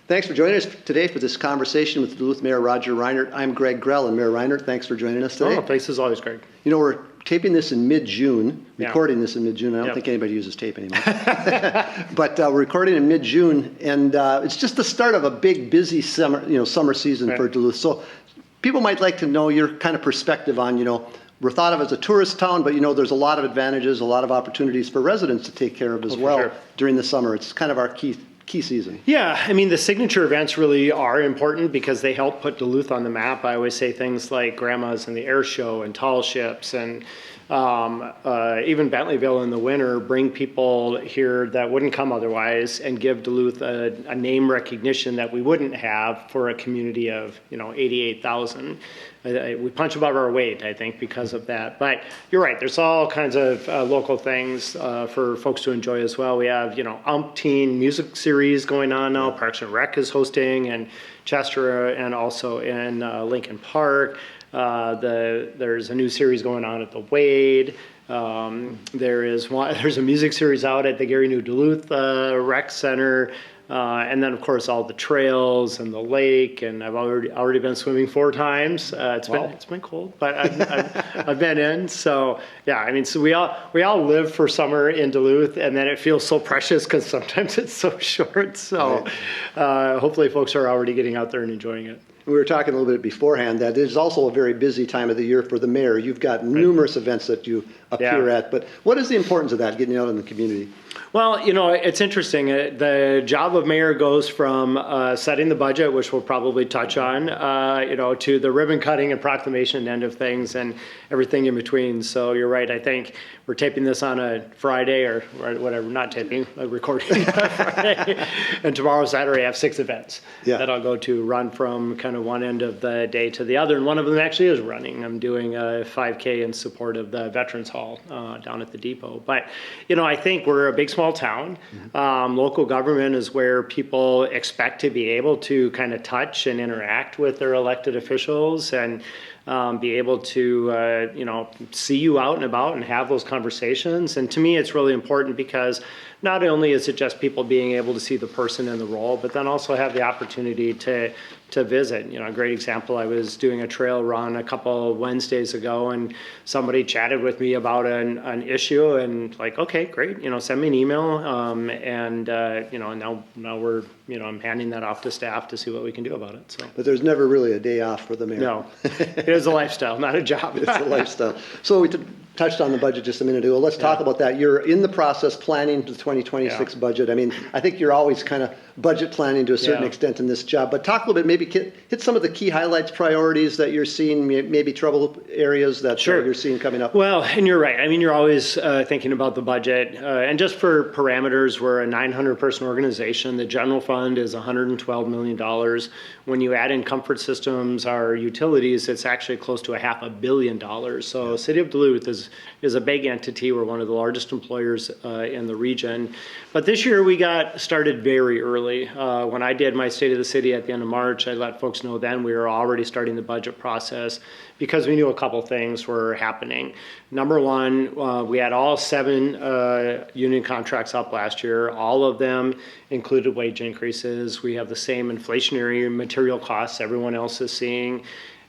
Thanks for joining us today for this conversation with Duluth Mayor Roger Reinert. I'm Greg Grell, and Mayor Reinert, thanks for joining us today. Oh, thanks as always, Greg. You know, we're taping this in mid-June, recording this in mid-June. I don't think anybody uses tape anymore. But we're recording in mid-June, and it's just the start of a big, busy summer season for Duluth. So people might like to know your kind of perspective on, we're thought of as a tourist town, but there's a lot of advantages, a lot of opportunities for residents to take care of as well during the summer. It's kind of our key season. Yeah, I mean, the signature events really are important because they help put Duluth on the map. I always say things like Grandma's and the Air Show and Tall Ships and even Bentleyville in the winter bring people here that wouldn't come otherwise and give Duluth a name recognition that we wouldn't have for a community of 88,000. We punch above our weight, I think, because of that. But you're right. There's all kinds of local things for folks to enjoy as well. We have umpteen music series going on now. Parks and Rec is hosting in Chester and also in Lincoln Park. There's a new series going on at the Wade. There's a music series out at the Gary New Duluth Rec Center. And then, of course, all the trails and the lake, and I've already been swimming 4 times. It's been cold, but I've been in. So yeah, I mean, so we all live for summer in Duluth, and then it feels so precious because sometimes it's so short. So hopefully, folks are already getting out there and enjoying it. We were talking a little bit beforehand that it is also a very busy time of the year for the mayor. You've got numerous events that you appear at, but what is the importance of that, getting out in the community? Well, it's interesting. The job of mayor goes from setting the budget, which we'll probably touch on, to the ribbon cutting and proclamation end of things and everything in between. So you're right. I think we're taping this on a Friday or whatever, not taping, recording on Friday. And tomorrow, Saturday, I have 6 events that I'll go to, run from kind of one end of the day to the other. And one of them actually is running. I'm doing a 5K in support of the Veterans Hall down at the depot. But, I think we're a big, small town. Local government is where people expect to be able to kind of touch and interact with their elected officials and be able to, see you out and about and have those conversations. And to me, it's really important because not only is it just people being able to see the person in the role, but then also have the opportunity to visit. A great example, I was doing a trail run a couple Wednesdays ago, and somebody chatted with me about an issue, and like, okay, great, send me an email, and now we're, I'm handing that off to staff to see what we can do about it. So, but there's never really a day off for the mayor. No, it is a lifestyle, not a job. It's a lifestyle. So we touched on the budget just a minute ago. Let's talk about that. You're in the process planning the 2026 budget. I mean, I think you're always kind of budget planning to a certain extent in this job, but talk a little bit, maybe hit some of the key highlights, priorities that you're seeing, maybe trouble areas that you're seeing coming up. Well, and you're right. I mean, you're always thinking about the budget. And just for parameters, we're a 900-person organization. The general fund is $112 million. When you add in Comfort Systems, our utilities, it's actually close to $500 million. So City of Duluth is a big entity. We're one of the largest employers in the region. But this year we got started very early. When I did my State of the City at the end of March, I let folks know then we were already starting the budget process because we knew a couple things were happening. Number one, we had all 7 union contracts up last year. All of them included wage increases. We have the same inflationary material costs everyone else is seeing.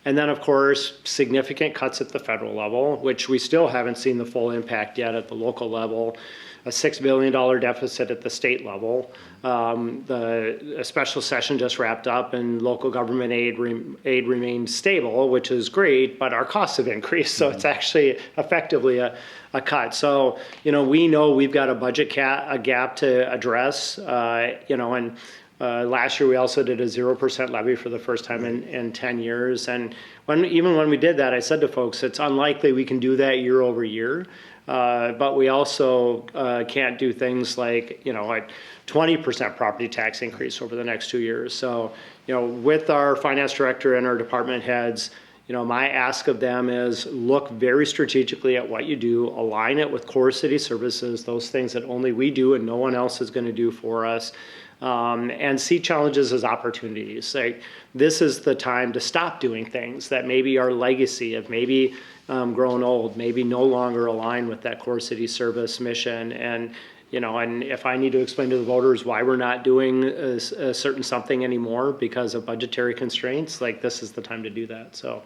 And then, of course, significant cuts at the federal level, which we still haven't seen the full impact yet at the local level. A $6 billion deficit at the state level. The special session just wrapped up, and local government aid remains stable, which is great, but our costs have increased, so it's actually effectively a cut. So, we know we've got a budget gap to address, and last year we also did a 0% levy for the first time in 10 years. And even when we did that, I said to folks, it's unlikely we can do that year over year. But we also can't do things like, like 20% property tax increase over the next 2 years. So, with our finance director and our department heads, my ask of them is look very strategically at what you do, align it with core city services, those things that only we do and no one else is going to do for us. And see challenges as opportunities. Like, this is the time to stop doing things that maybe are legacy of maybe grown old, maybe no longer align with that core city service mission, and and if I need to explain to the voters why we're not doing a certain something anymore because of budgetary constraints, like this is the time to do that. So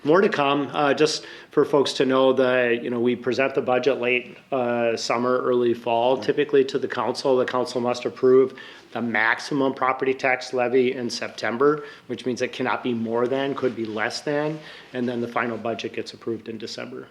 more to come. Just for folks to know that, we present the budget late summer, early fall, typically to the council. The council must approve the maximum property tax levy in September, which means it cannot be more than, could be less than, and then the final budget gets approved in December.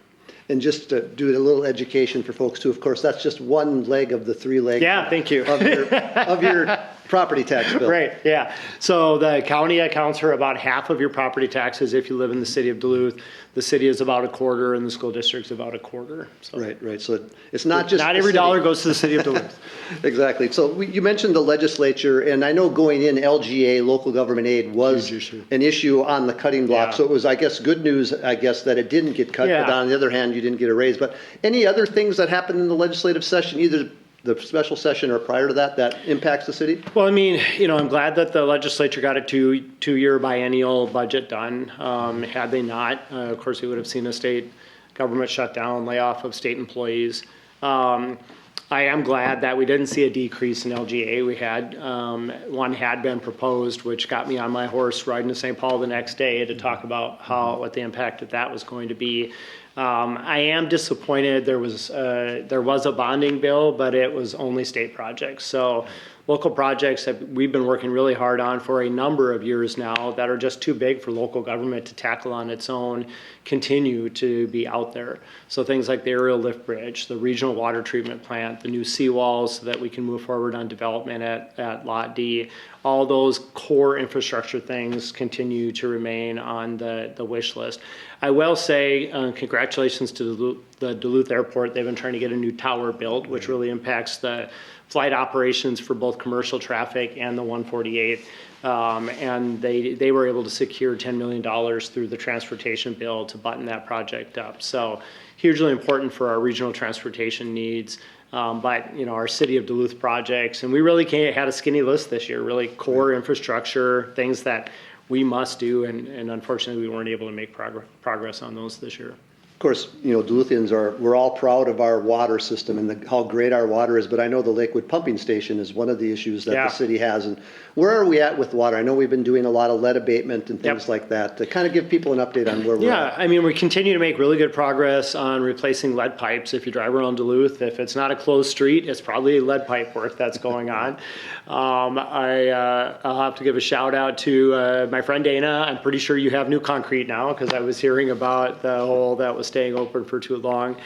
And just to do a little education for folks too, of course, that's just one leg of the three legs. Yeah, thank you. of your property tax bill. Right, yeah. So the county accounts for about half of your property taxes if you live in the city of Duluth. The city is about a quarter and the school district's about a quarter. So Right. So it's not just not every dollar goes to the city of Duluth. Exactly. So you mentioned the legislature, and I know going in, LGA, local government aid, was an issue on the cutting block. Yeah. So it was, I guess, good news, that it didn't get cut. Yeah. But on the other hand, you didn't get a raise. But any other things that happened in the legislative session, either the special session or prior to that impacts the city? Well, I'm glad that the legislature got a two-year biennial budget done. Had they not, of course, we would have seen a state government shutdown, layoff of state employees. I am glad that we didn't see a decrease in LGA. We had one had been proposed, which got me on my horse riding to St. Paul the next day to talk about what the impact of that was going to be. I am disappointed. There was a bonding bill, but it was only state projects. So local projects that we've been working really hard on for a number of years now that are just too big for local government to tackle on its own continue to be out there. So things like the aerial lift bridge, the regional water treatment plant, the new seawalls so that we can move forward on development at Lot D. All those core infrastructure things continue to remain on the wish list. I will say congratulations to the Duluth Airport. They've been trying to get a new tower built, which really impacts the flight operations for both commercial traffic and the 148. And they were able to secure $10 million through the transportation bill to button that project up. So hugely important for our regional transportation needs. But our city of Duluth projects, and we really had a skinny list this year, really core infrastructure, things that we must do, and unfortunately we weren't able to make progress on those this year. Of course, Duluthians we're all proud of our water system and how great our water is, but I know the Lakewood pumping station is one of the issues that the city has. And where are we at with water? I know we've been doing a lot of lead abatement and things like that to kind of give people an update on where we're at. Yeah, we continue to make really good progress on replacing lead pipes. If you drive around Duluth, if it's not a closed street, it's probably lead pipe work that's going on. I'll have to give a shout out to my friend Dana. I'm pretty sure you have new concrete now because I was hearing about the hole that was staying open for too long.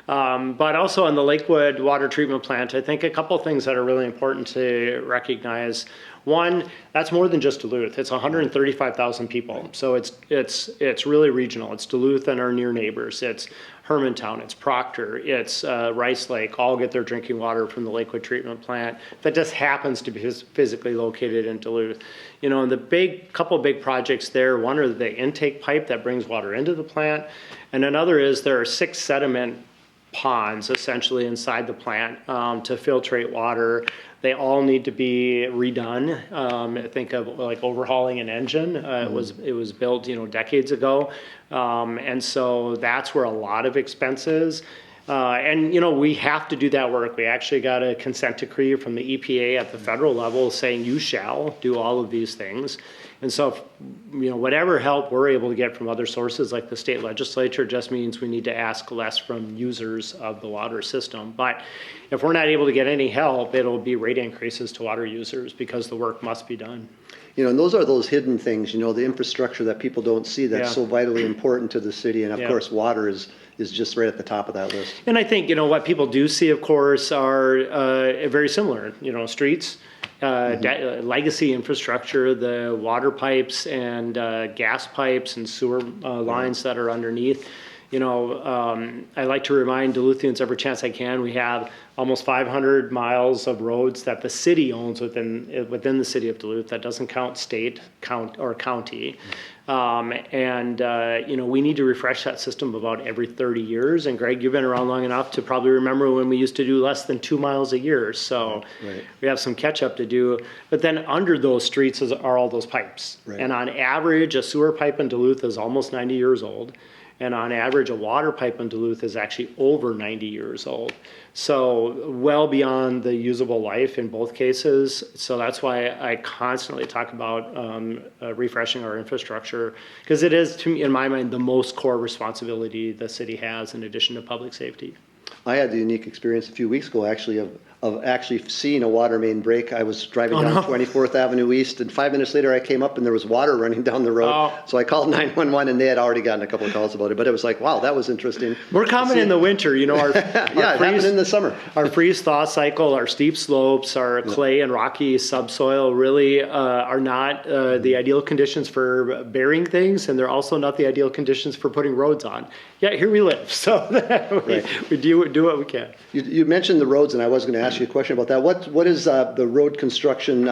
But also on the Lakewood water treatment plant, I think a couple of things that are really important to recognize. One, that's more than just Duluth. It's 135,000 people. So it's really regional. It's Duluth and our near neighbors. It's Hermantown, it's Proctor, it's Rice Lake, all get their drinking water from the Lakewood treatment plant that just happens to be physically located in Duluth. And the couple big projects there, one are the intake pipe that brings water into the plant, and another is there are 6 sediment ponds essentially inside the plant to filtrate water. They all need to be redone. Think of like overhauling an engine. It was built, decades ago, and so that's where a lot of expense is. And we have to do that work. We actually got a consent decree from the EPA at the federal level saying you shall do all of these things. And so, whatever help we're able to get from other sources like the state legislature just means we need to ask less from users of the water system. But if we're not able to get any help, it'll be rate increases to water users because the work must be done. And those are those hidden things, the infrastructure that people don't see that's so vitally important to the city. And of course, water is just right at the top of that list. And I think, what people do see, of course, are very similar, streets, legacy infrastructure, the water pipes and gas pipes and sewer lines that are underneath. I like to remind Duluthians every chance I can, we have almost 500 miles of roads that the city owns within the city of Duluth. That doesn't count state, or county. We need to refresh that system about every 30 years. And Greg, you've been around long enough to probably remember when we used to do less than 2 miles a year. So we have some catch up to do. But then under those streets are all those pipes. Right. And on average, a sewer pipe in Duluth is almost 90 years old. And on average, a water pipe in Duluth is actually over 90 years old. So well beyond the usable life in both cases. So that's why I constantly talk about refreshing our infrastructure, because it is, to me, in my mind, the most core responsibility the city has in addition to public safety. I had the unique experience a few weeks ago, actually, of actually seeing a water main break. I was driving down 24th Avenue East, and 5 minutes later I came up and there was water running down the road. So I called 911, and they had already gotten a couple of calls about it. But it was like, wow, that was interesting. More common in the winter, you know. Our yeah, it happened in the summer. Our freeze-thaw cycle, our steep slopes, our clay and rocky subsoil really are not the ideal conditions for burying things, and they're also not the ideal conditions for putting roads on. Yeah, here we live, so we do what we can. You mentioned the roads, and I was going to ask you a question about that. What is the road construction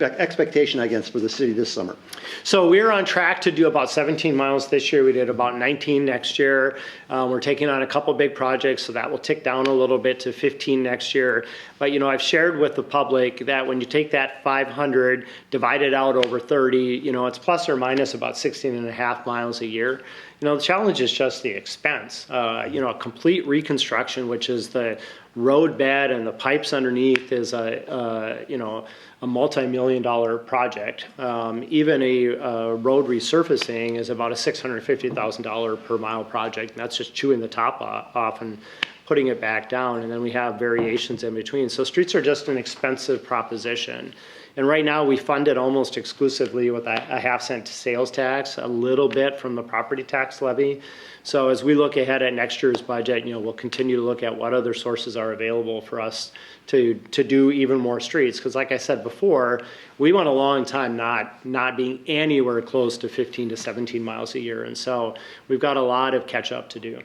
expectation, I guess, for the city this summer? So we're on track to do about 17 miles this year. We did about 19 next year. We're taking on a couple big projects, so that will tick down a little bit to 15 next year. But, you know, I've shared with the public that when you take that 500, divide it out over 30, you know, it's plus or minus about 16 and a half miles a year. You know, the challenge is just the expense. You know, a complete reconstruction, which is the road bed and the pipes underneath, is a multi-million-dollar project. Even a road resurfacing is about a $650,000 per mile project, and that's just chewing the top off and putting it back down, and then we have variations in between. So streets are just an expensive proposition. And right now we fund it almost exclusively with a half-cent sales tax, a little bit from the property tax levy. So as we look ahead at next year's budget, you know, we'll continue to look at what other sources are available for us to do even more streets. Because like I said before, we went a long time not being anywhere close to 15 to 17 miles a year. And so we've got a lot of catch up to do.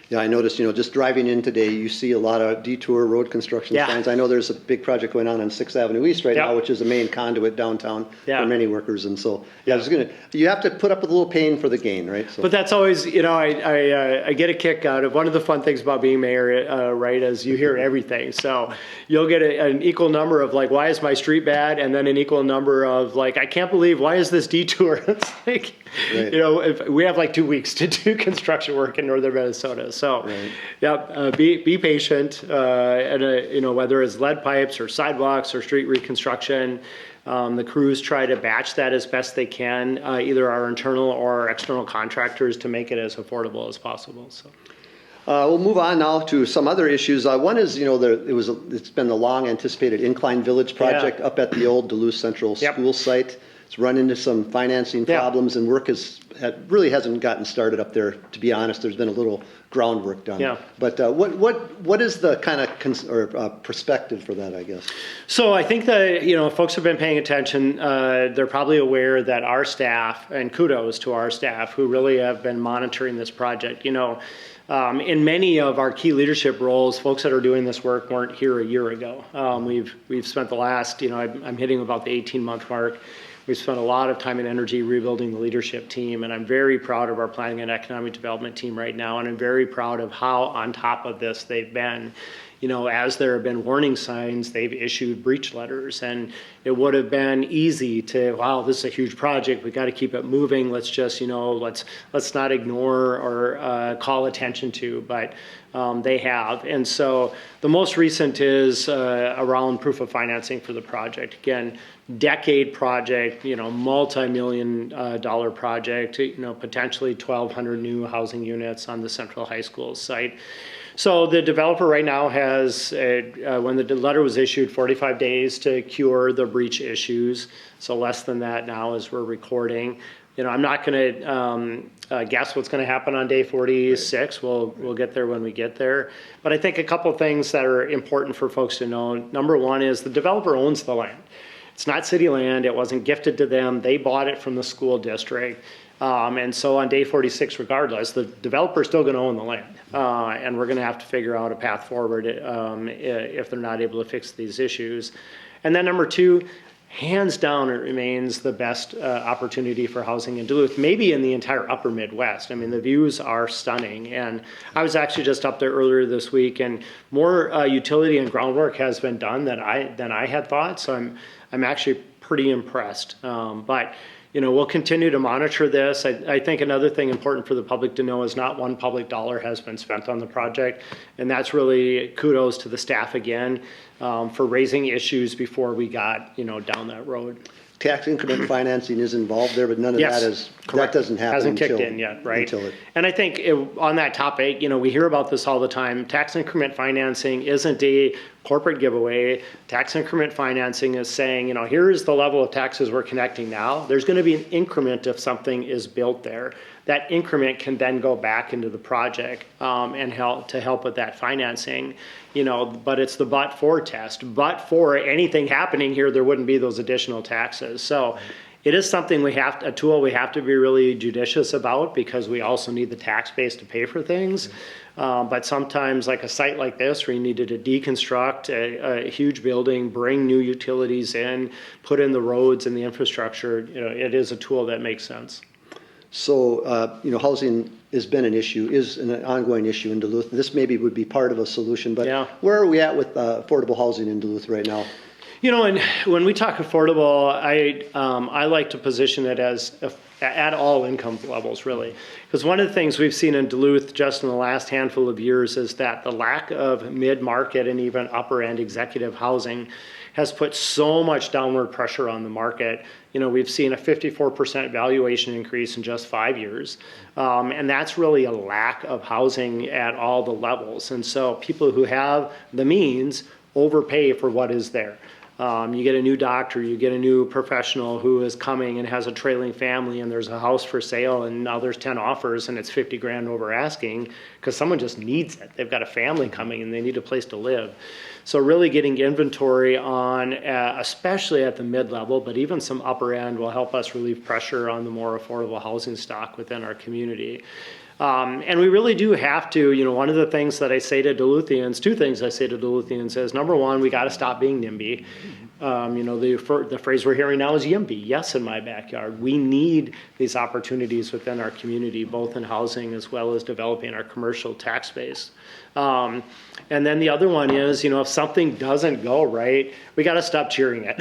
Yeah, I noticed, you know, just driving in today, you see a lot of detour road construction signs. I know there's a big project going on 6th Avenue East right now, which is the main conduit downtown for many workers. And so, you have to put up with a little pain for the gain, right? So. But that's always, you know, I get a kick out of one of the fun things about being mayor, right, is you hear everything. So you'll get an equal number of like, why is my street bad? And then an equal number of like, I can't believe, why is this detour? It's like, you know, if we have like 2 weeks to do construction work in northern Minnesota. So, be patient, and you know, whether it's lead pipes or sidewalks or street reconstruction, the crews try to batch that as best they can, either our internal or our external contractors, to make it as affordable as possible. So. We'll move on now to some other issues. One is, you know, it's been the long anticipated Incline Village project up at the old Duluth Central School site. It's run into some financing problems, and work really hasn't gotten started up there. To be honest, there's been a little groundwork done. Yeah. But what is the kind of perspective for that, I guess? So I think that, you know, folks have been paying attention. They're probably aware that our staff, and kudos to our staff, who really have been monitoring this project. You know, in many of our key leadership roles, folks that are doing this work weren't here a year ago. We've spent the last, you know, I'm hitting about the 18-month mark. We've spent a lot of time and energy rebuilding the leadership team, and I'm very proud of our planning and economic development team right now, and I'm very proud of how on top of this they've been. You know, as there have been warning signs, they've issued breach letters, and it would have been easy to, wow, this is a huge project, we got to keep it moving, let's just, you know, let's not ignore or call attention to, but they have. And so the most recent is around proof of financing for the project. Again, decade project, you know, multi-million dollar project, you know, potentially 1,200 new housing units on the Central High School site. So the developer right now has, when the letter was issued, 45 days to cure the breach issues. So less than that now as we're recording. You know, I'm not going to guess what's going to happen on day 46. Right. We'll get there when we get there. But I think a couple of things that are important for folks to know. Number one is the developer owns the land. It's not city land. It wasn't gifted to them. They bought it from the school district. And so on day 46, regardless, the developer is still going to own the land. And we're going to have to figure out a path forward if they're not able to fix these issues. And then number two, hands down, it remains the best opportunity for housing in Duluth, maybe in the entire upper Midwest. I mean, the views are stunning. And I was actually just up there earlier this week, and more utility and groundwork has been done than I had thought. So I'm actually pretty impressed. But we'll continue to monitor this. I think another thing important for the public to know is not one public dollar has been spent on the project. And that's really kudos to the staff again for raising issues before we got, down that road. Tax increment financing is involved there, but none of Yes, that is, correct. that doesn't happen Hasn't until, kicked in yet, right? until it. And I think on that topic, we hear about this all the time. Tax increment financing isn't a corporate giveaway. Tax increment financing is saying, here's the level of taxes we're connecting now. There's going to be an increment if something is built there. That increment can then go back into the project and help with that financing. But it's the but-for test. But for anything happening here, there wouldn't be those additional taxes. So it is something a tool we have to be really judicious about because we also need the tax base to pay for things. But sometimes, like a site like this, where you needed to deconstruct a huge building, bring new utilities in, put in the roads and the infrastructure, it is a tool that makes sense. So, housing has been an issue, is an ongoing issue in Duluth. This maybe would be part of a solution, but where are we at with affordable housing in Duluth right now? And when we talk affordable, I like to position it as at all income levels, really. Because one of the things we've seen in Duluth just in the last handful of years is that the lack of mid-market and even upper-end executive housing has put so much downward pressure on the market. We've seen a 54% valuation increase in just 5 years. And that's really a lack of housing at all the levels. And so people who have the means overpay for what is there. You get a new doctor, you get a new professional who is coming and has a trailing family, and there's a house for sale, and now there's 10 offers, and it's $50,000 over asking because someone just needs it. They've got a family coming, and they need a place to live. So really getting inventory on, especially at the mid-level, but even some upper end will help us relieve pressure on the more affordable housing stock within our community. And we really do have to, one of the things that I say to Duluthians, two things I say to Duluthians is, number one, we got to stop being NIMBY. The phrase we're hearing now is YIMBY, yes in my backyard. We need these opportunities within our community, both in housing as well as developing our commercial tax base. And then the other one is, if something doesn't go right, we got to stop cheering it.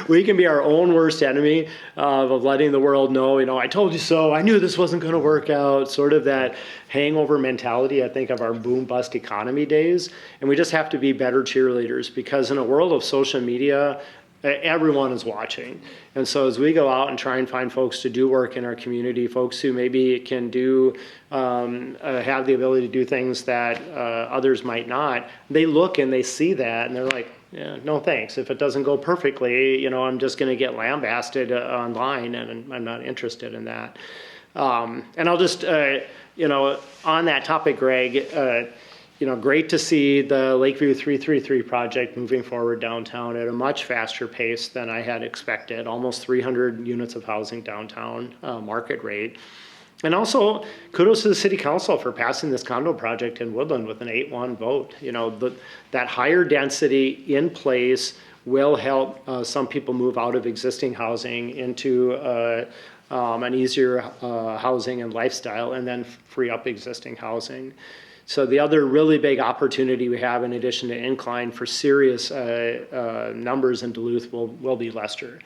We can be our own worst enemy of letting the world know, I told you so, I knew this wasn't going to work out, sort of that hangover mentality, I think, of our boom bust economy days. And we just have to be better cheerleaders because in a world of social media, everyone is watching. And so as we go out and try and find folks to do work in our community, folks who maybe can do, have the ability to do things that others might not, they look and they see that and they're like, yeah, no thanks. If it doesn't go perfectly, I'm just going to get lambasted online and I'm not interested in that. And I'll just, on that topic, Greg, great to see the Lakeview 333 project moving forward downtown at a much faster pace than I had expected. Almost 300 units of housing downtown, market rate. And also, kudos to the city council for passing this condo project in Woodland with an 8-1 vote. That higher density in place will help some people move out of existing housing into an easier housing and lifestyle, and then free up existing housing. So the other really big opportunity we have, in addition to incline for serious numbers in Duluth, will be Lester.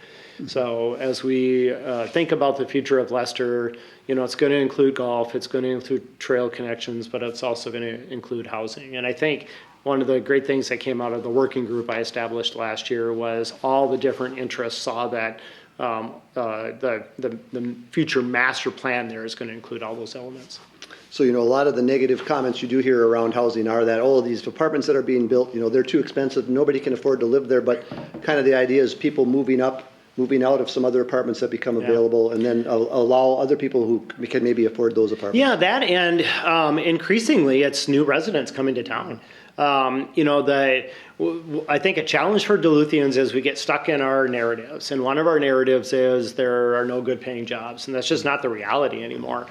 So as we think about the future of Lester, it's going to include golf, it's going to include trail connections, but it's also going to include housing. And I think one of the great things that came out of the working group I established last year was all the different interests saw that the future master plan there is going to include all those elements. So, a lot of the negative comments you do hear around housing are that, these apartments that are being built, they're too expensive, nobody can afford to live there, but kind of the idea is people moving out of some other apartments that become available, and then allow other people who can maybe afford those apartments. Yeah, that, and increasingly it's new residents coming to town. I think a challenge for Duluthians is we get stuck in our narratives. And one of our narratives is there are no good paying jobs. And that's just not the reality anymore.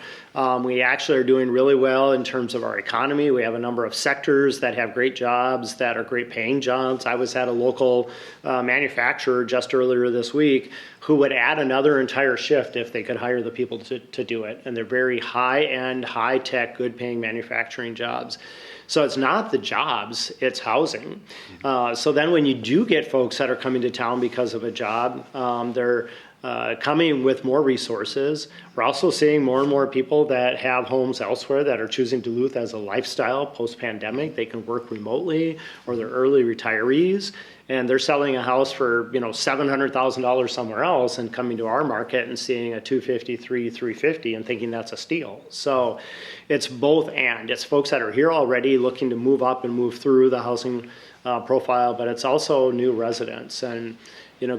We actually are doing really well in terms of our economy. We have a number of sectors that have great jobs, that are great paying jobs. I was at a local manufacturer just earlier this week who would add another entire shift if they could hire the people to do it. And they're very high-end, high-tech, good-paying manufacturing jobs. So it's not the jobs, it's housing. So then when you do get folks that are coming to town because of a job, they're coming with more resources. We're also seeing more and more people that have homes elsewhere that are choosing Duluth as a lifestyle post-pandemic. They can work remotely, or they're early retirees, and they're selling a house for $700,000 somewhere else and coming to our market and seeing a 253, 350 and thinking that's a steal. So it's both and. It's folks that are here already looking to move up and move through the housing profile, but it's also new residents. And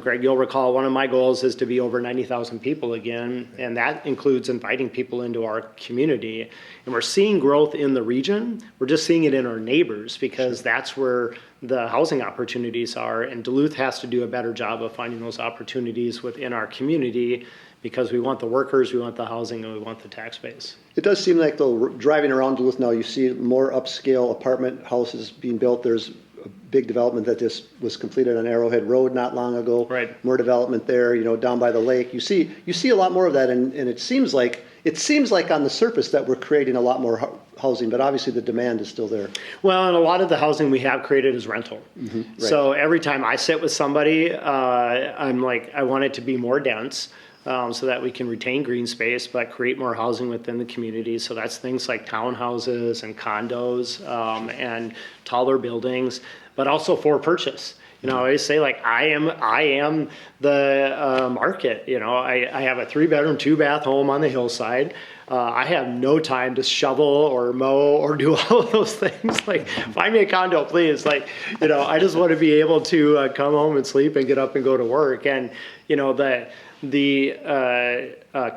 Greg, you'll recall one of my goals is to be over 90,000 people again, and that includes inviting people into our community. And we're seeing growth in the region. We're just seeing it in our neighbors because that's where the housing opportunities are. And Duluth has to do a better job of finding those opportunities within our community because we want the workers, we want the housing, and we want the tax base. It does seem like, though, driving around Duluth now, you see more upscale apartment houses being built. There's a big development that just was completed on Arrowhead Road not long ago. Right. More development there, down by the lake. You see a lot more of that, and it seems like on the surface that we're creating a lot more housing, but obviously the demand is still there. Well, and a lot of the housing we have created is rental. Mm-hmm. Right. So every time I sit with somebody, I'm like, I want it to be more dense. So that we can retain green space, but create more housing within the community. So that's things like townhouses and condos and taller buildings, but also for purchase. I always say, like, I am the market. I have a 3-bedroom, 2-bath home on the hillside. I have no time to shovel or mow or do all of those things. Like, find me a condo, please. Like, I just want to be able to come home and sleep and get up and go to work. And, the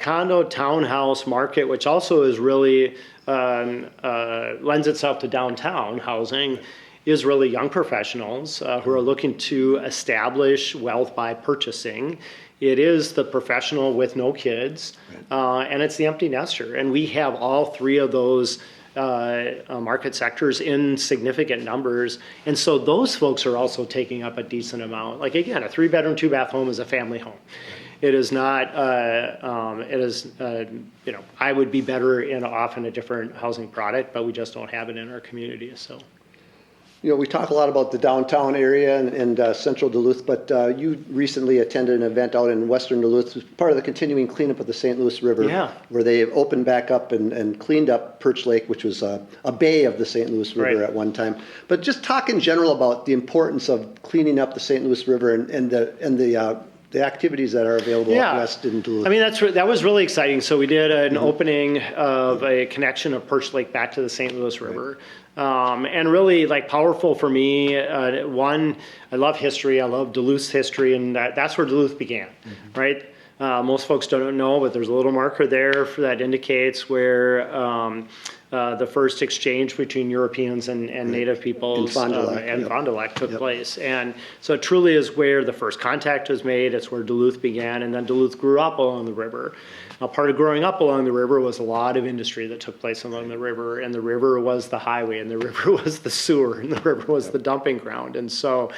condo townhouse market, which also is really lends itself to downtown housing, is really young professionals who are looking to establish wealth by purchasing. It is the professional with no kids, and it's the empty nester. And we have all three of those market sectors in significant numbers. And so those folks are also taking up a decent amount. Like, again, a 3-bedroom, 2-bath home is a family home. It is not, I would be better off in a different housing product, but we just don't have it in our community. So, we talk a lot about the downtown area and central Duluth, but you recently attended an event out in western Duluth, part of the continuing cleanup of the St. Louis River, where they opened back up and cleaned up Perch Lake, which was a bay of the St. Louis River at one time. But just talk in general about the importance of cleaning up the St. Louis River and the activities that are available out west in Duluth. I mean, that was really exciting. So we did an opening of a connection of Perch Lake back to the St. Louis River. And really, like, powerful for me. One, I love history. I love Duluth's history, and that's where Duluth began, right? Most folks don't know, but there's a little marker there that indicates where the first exchange between Europeans and Native peoples Fond du Lac took place. And so it truly is where the first contact was made. It's where Duluth began, and then Duluth grew up along the river. Now, part of growing up along the river was a lot of industry that took place along the river, and the river was the highway, and the river was the sewer, and the river was the dumping ground. And so,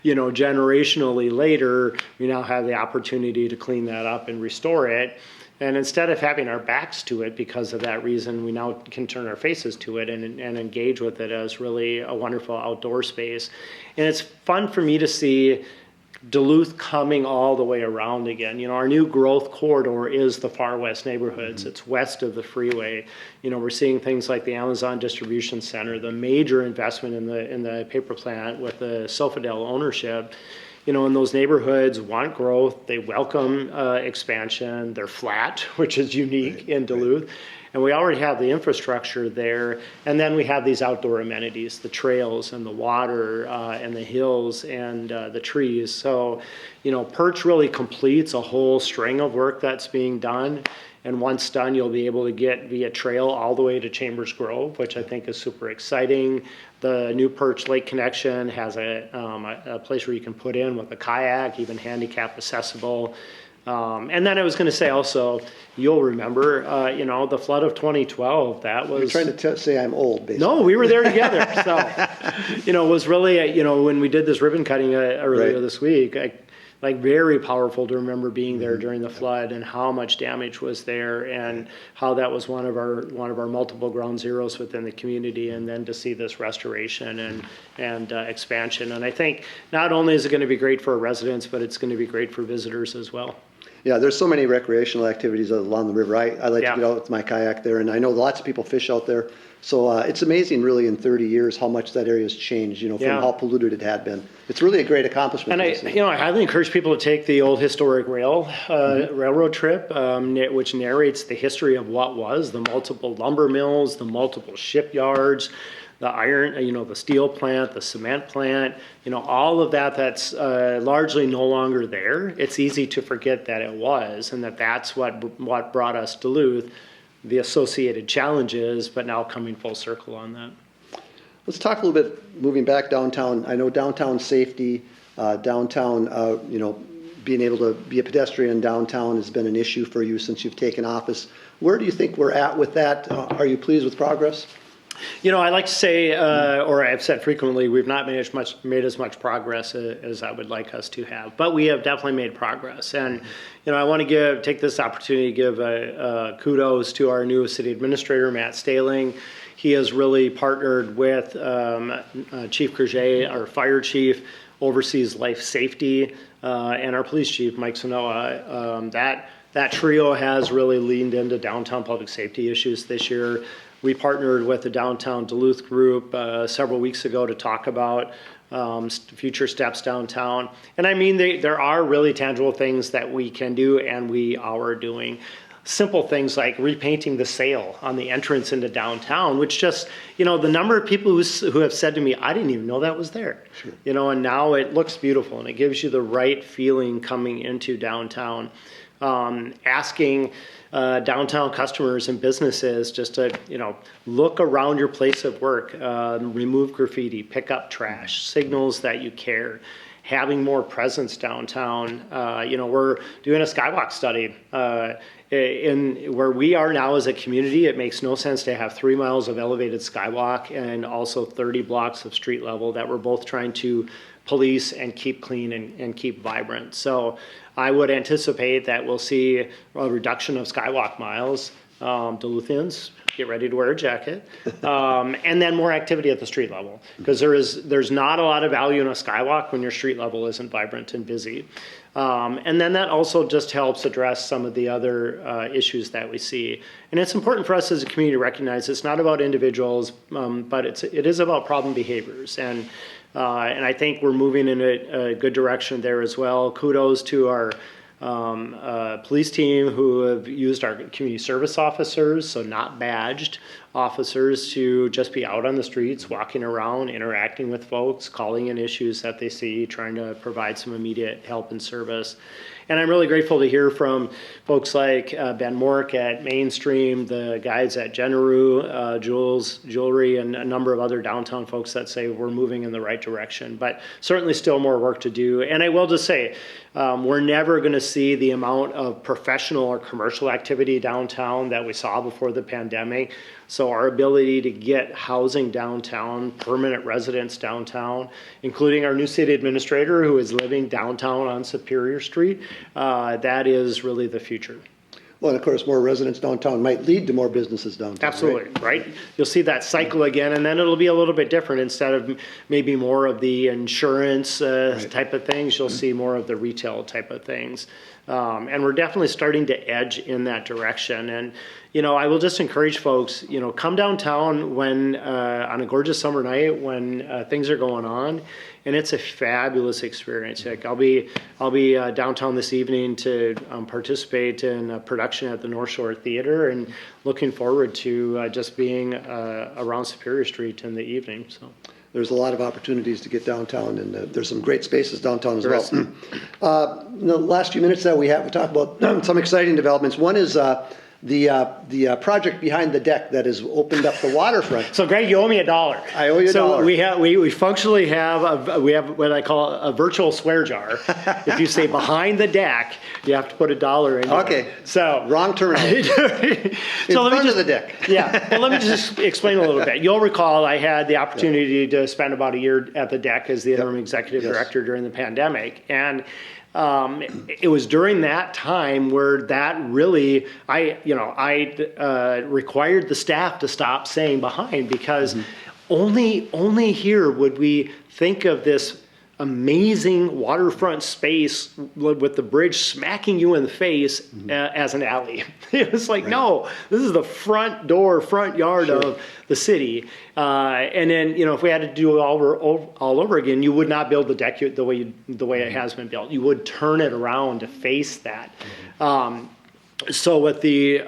generationally later, we now have the opportunity to clean that up and restore it. And instead of having our backs to it because of that reason, we now can turn our faces to it and engage with it as really a wonderful outdoor space. And it's fun for me to see Duluth coming all the way around again. Our new growth corridor is the far west neighborhoods. It's west of the freeway. We're seeing things like the Amazon Distribution Center, the major investment in the paper plant with the Sofidel ownership. And those neighborhoods want growth. They welcome expansion. They're flat, which is unique in Duluth. And we already have the infrastructure there. And then we have these outdoor amenities, the trails and the water and the hills and the trees. So, Perch really completes a whole string of work that's being done. And once done, you'll be able to get via trail all the way to Chambers Grove, which I think is super exciting. The new Perch Lake connection has a place where you can put in with a kayak, even handicap accessible. And then I was going to say also, you'll remember, the flood of 2012. That was. You're trying to say I'm old, basically. No, we were there together. So, it was really, when we did this ribbon cutting earlier this week, very powerful to remember being there during the flood and how much damage was there and how that was one of our multiple ground zeros within the community, and then to see this restoration and expansion. And I think not only is it going to be great for our residents, but it's going to be great for visitors as well. Yeah, there's so many recreational activities along the river. I like Yeah. to get out with my kayak there, and I know lots of people fish out there. So it's amazing, really, in 30 years, how much that area has changed, from Yeah. how polluted it had been. It's really a great accomplishment. And for the city. I highly encourage people to take the old historic railroad trip, which narrates the history of what was the multiple lumber mills, the multiple shipyards, the iron, the steel plant, the cement plant, all of that's largely no longer there. It's easy to forget that it was, and that's what brought us Duluth, the associated challenges, but now coming full circle on that. Let's talk a little bit, moving back downtown. I know downtown safety, downtown, being able to be a pedestrian downtown has been an issue for you since you've taken office. Where do you think we're at with that? Are you pleased with progress? I like to say, or I've said frequently, we've not made as much progress as I would like us to have, but we have definitely made progress. And I want to take this opportunity to give kudos to our new city administrator, Matt Staling. He has really partnered with Chief Courget, our fire chief, oversees life safety, and our police chief, Mike Sanoa. That trio has really leaned into downtown public safety issues this year. We partnered with the Downtown Duluth group several weeks ago to talk about future steps downtown. And I mean, there are really tangible things that we can do and we are doing. Simple things like repainting the sail on the entrance into downtown, which just, the number of people who have said to me, I didn't even know that was there. Sure. And now it looks beautiful and it gives you the right feeling coming into downtown. Asking downtown customers and businesses just to, look around your place of work, remove graffiti, pick up trash, signals that you care, having more presence downtown. We're doing a skywalk study. In where we are now as a community, it makes no sense to have 3 miles of elevated skywalk and also 30 blocks of street level that we're both trying to police and keep clean and keep vibrant. So I would anticipate that we'll see a reduction of skywalk miles. Duluthians, get ready to wear a jacket. And then more activity at the street level, because there's not a lot of value in a skywalk when your street level isn't vibrant and busy. And then that also just helps address some of the other issues that we see. And it's important for us as a community to recognize it's not about individuals, but it is about problem behaviors. And I think we're moving in a good direction there as well. Kudos to our police team who have used our community service officers, so not badged officers, to just be out on the streets, walking around, interacting with folks, calling in issues that they see, trying to provide some immediate help and service. And I'm really grateful to hear from folks like Ben Mork at Mainstream, the guys at Generu, Jules Jewelry, and a number of other downtown folks that say we're moving in the right direction, but certainly still more work to do. And I will just say, we're never going to see the amount of professional or commercial activity downtown that we saw before the pandemic. So our ability to get housing downtown, permanent residents downtown, including our new city administrator who is living downtown on Superior Street, that is really the future. Well, and of course, more residents downtown might lead to more businesses downtown. Absolutely, right? You'll see that cycle again, and then it'll be a little bit different. Instead of maybe more of the insurance type of things, you'll see more of the retail type of things. And we're definitely starting to edge in that direction. And, I will just encourage folks, come downtown when on a gorgeous summer night when things are going on. And it's a fabulous experience. Like I'll be downtown this evening to participate in a production at the North Shore Theater, and looking forward to just being around Superior Street in the evening. So there's a lot of opportunities to get downtown, and there's some great spaces downtown as well. In the last few minutes that we have to talk about some exciting developments. One is the project behind the deck that has opened up the waterfront. So Greg, you owe me $1. I owe you $1. So we functionally have we have what I call a virtual swear jar. If you say behind the deck, you have to put $1 in. Okay. There. So wrong terminology. So in front of the deck. Yeah. Well, let me just explain a little bit. You'll recall I had the opportunity to spend about a year at the deck as the interim executive director during the pandemic, and it was during that time where that really, I required the staff to stop saying behind, because only here would we think of this amazing waterfront space with the bridge smacking you in the face as an alley. It was like, no, this is the front yard of the city. And then, if we had to do it all over again, you would not build the deck the way it has been built. You would turn it around to face that. So with the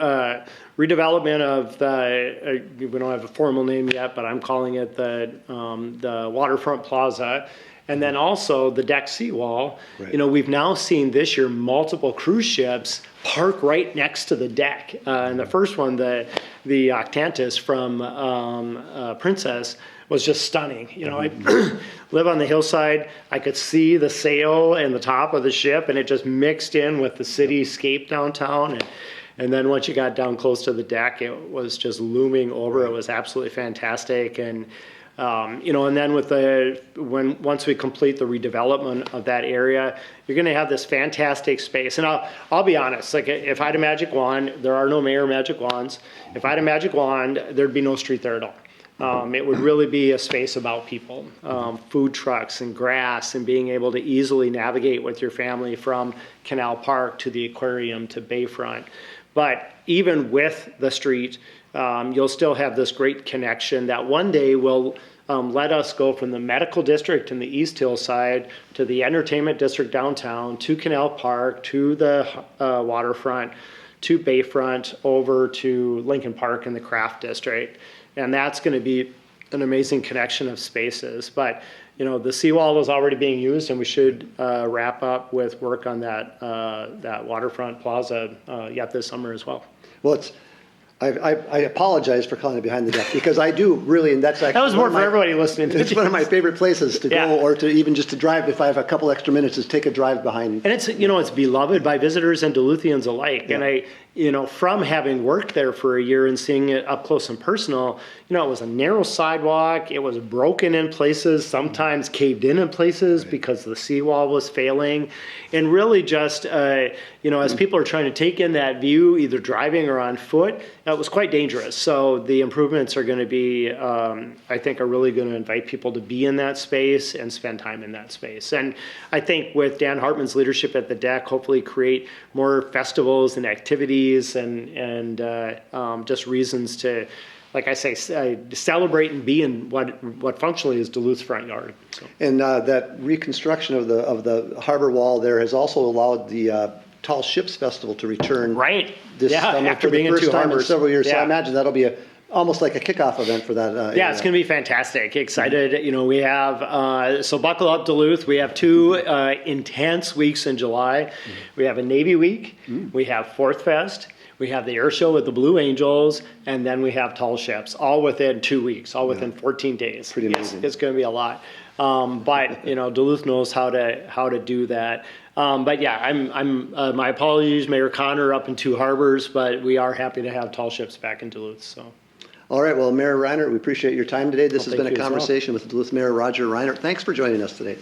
redevelopment of we don't have a formal name yet, but I'm calling it the Waterfront Plaza. And then also the deck seawall, we've now seen this year multiple cruise ships park right next to the deck. And the first one, the Octantis from Princess, was just stunning. I live on the hillside. I could see the sail and the top of the ship, and it just mixed in with the cityscape downtown. And then once you got down close to the deck, it was just looming over. It was absolutely fantastic. And and then once we complete the redevelopment of that area, you're going to have this fantastic space. And I'll be honest, like if I had a magic wand, there are no mayor magic wands. If I had a magic wand, there'd be no street there at all. It would really be a space about people, food trucks and grass, and being able to easily navigate with your family from Canal Park to the aquarium to Bayfront. But even with the street, you'll still have this great connection that one day will let us go from the medical district in the East Hill side to the entertainment district downtown, to Canal Park, to the waterfront, to Bayfront, over to Lincoln Park in the Craft District. And that's going to be an amazing connection of spaces. But the seawall is already being used, and we should wrap up with work on that waterfront plaza yet this summer as well. Well, I apologize for calling it behind the deck, because I do really, and that's actually that was more for everybody listening. It's one of my favorite places to go, or to even just to drive. If I have a couple extra minutes, is take a drive behind. And it's it's beloved by visitors and Duluthians alike. Yeah. And from having worked there for a year and seeing it up close and personal, it was a narrow sidewalk. It was broken in places, sometimes caved in places because the seawall was failing. And really just, as people are trying to take in that view, either driving or on foot, it was quite dangerous. So the improvements are going to be, I think, are really going to invite people to be in that space and spend time in that space. And I think with Dan Hartman's leadership at the deck, hopefully create more festivals and activities and just reasons to, like I say, celebrate and be in what functionally is Duluth's front yard. So. And that reconstruction of the harbor wall there has also allowed the Tall Ships Festival to return. Right. This summer after for being the first in two time harbors. in several years. Yeah. So I imagine that'll be almost like a kickoff event for that. It's going to be fantastic. Excited. We have, so buckle up, Duluth. We have 2 intense weeks in July. We have a Navy Week. We have Fourth Fest. We have the air show with the Blue Angels, and then we have Tall Ships, all within 2 weeks, all within 14 days. Pretty amazing. It's going to be a lot. But Duluth knows how to do that. But yeah, I'm my apologies, Mayor Connor, up in Two Harbors, but we are happy to have Tall Ships back in Duluth. So. All right. Well, Mayor Reinert, we appreciate your time today. This has been a you as well. conversation with Duluth Mayor Roger Reinert. Thanks for joining us today.